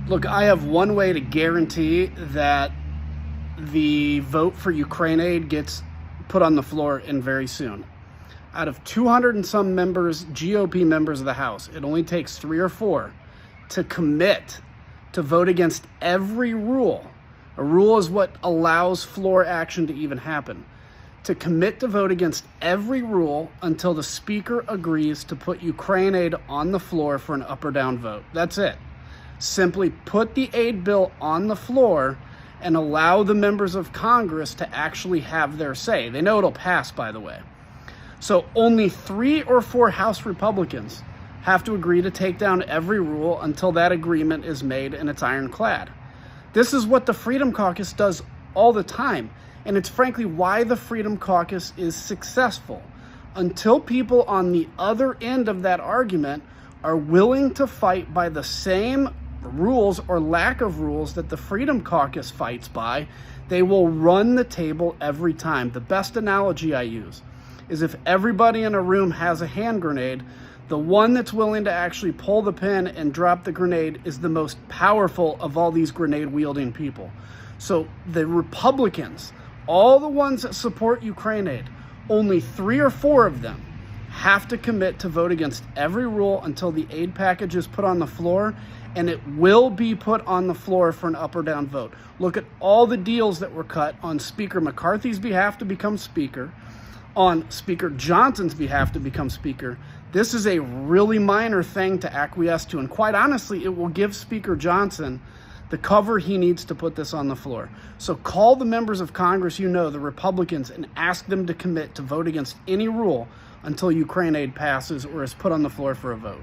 Look, I have one way to guarantee that the vote for Ukraine aid gets put on the floor and very soon. Out of 200 and some members, GOP members of the House, it only takes 3 or 4 to commit to vote against every rule. A rule is what allows floor action to even happen. To commit to vote against every rule until the speaker agrees to put Ukraine aid on the floor for an up or down vote. That's it. Simply put the aid bill on the floor and allow the members of Congress to actually have their say. They know it'll pass, by the way. So only 3 or 4 House Republicans have to agree to take down every rule until that agreement is made and it's ironclad. This is what the Freedom Caucus does all the time, and it's frankly why the Freedom Caucus is successful. Until people on the other end of that argument are willing to fight by the same rules or lack of rules that the Freedom Caucus fights by, they will run the table every time. The best analogy I use is if everybody in a room has a hand grenade, the one that's willing to actually pull the pin and drop the grenade is the most powerful of all these grenade-wielding people. So the Republicans, all the ones that support Ukraine aid, only 3 or 4 of them have to commit to vote against every rule until the aid package is put on the floor, and it will be put on the floor for an up or down vote. Look at all the deals that were cut on Speaker McCarthy's behalf to become Speaker, on Speaker Johnson's behalf to become Speaker. This is a really minor thing to acquiesce to, and quite honestly, it will give Speaker Johnson the cover he needs to put this on the floor. So call the members of Congress, the Republicans, and ask them to commit to vote against any rule until Ukraine aid passes or is put on the floor for a vote.